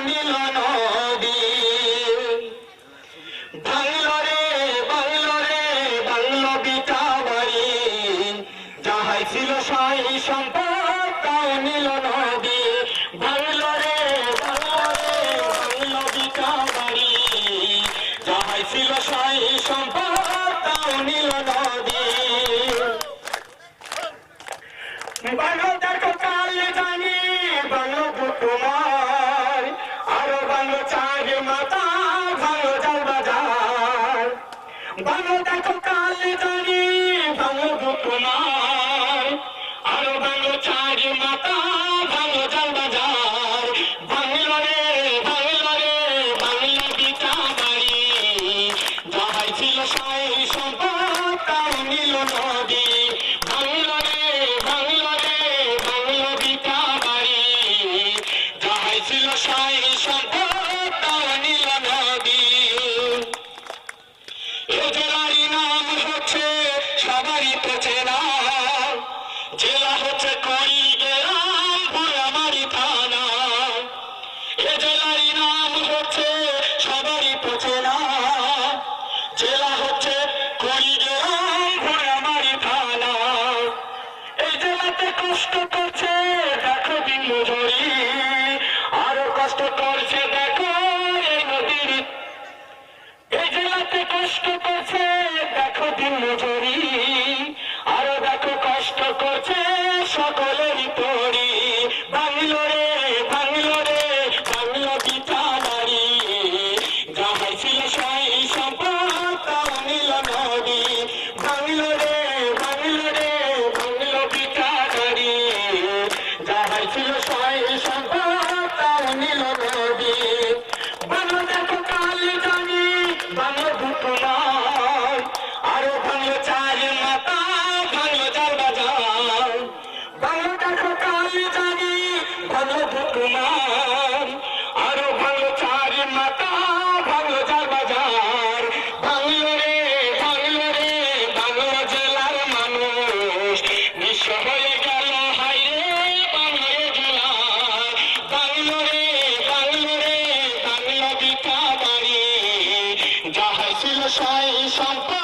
নিল নদী। বাংলো রে বাংলো রে বাংলো বিটা বাড়ি, যাহাই ছিল সাই সম্পদ তাও নিল নদী। বাংলো রে বাংলো রে বাংলো বিটা বাড়ি, যাহাই ছিল সাই সম্পদ তাও নিল নদী। বাংলো দেখো কাল জানি বাংলো তোমার, আরো বাংলো চার মাতা ভালো জাল বাজার। বাংলো দেখো কাল জানি বাংলো তোমার, আরো বাংলো চার মাতা ভালো জাল বাজার। বাংলো রে বাংলো রে বাংলো বিটা বাড়ি, যাহাই ছিল সাই সম্পদ তাও নিল নদী। বাংলো রে বাংলো রে বাংলো বিটা বাড়ি, যাহাই ছিল সাই সম্পদ তাও নিল নদী। এ জেলারই নাম হচ্ছে সবারই তো চেনা, জেলা হচ্ছে কুড়িগ্রাম ভোলামারী থানা। এ জেলারই নাম হচ্ছে সবারই তো চেনা, জেলা হচ্ছে কুড়িগ্রাম ভোলামারী থানা। এই জেলাতে কষ্ট করছে দেখো দিন মজুরি, আরো কষ্ট করছে দেখো এই নদীর। এই জেলাতে কষ্ট করছে দেখো দিন মজুরি, আরো দেখো কষ্ট করছে সকলেরই তরি। বাংলো রে বাংলো রে বাংলো বিটা বাড়ি, যাহাই ছিল সাই সম্পদ তাও নিল নদী। বাংলো রে বাংলো রে বাংলো বিটা বাড়ি, যাহাই ছিল সাই সম্পদ তাও নিল নদী। বাংলো দেখো কাল জানি বাংলো তোমার, আরো বাংলো চার মাতা ভালো জাল বাজার। বাংলো দেখো কাল জানি বাংলো তোমার, আরো বাংলো চার মাতা ভালো জাল বাজার। বাংলো রে বাংলো রে বাংলো জেলার মানুষ নিঃস্ব হয়ে গেল হাই রে বাংলো জেলার। বাংলো রে বাংলো রে বাংলো বিটা বাড়ি, যাহাই ছিল সাই সম্পদ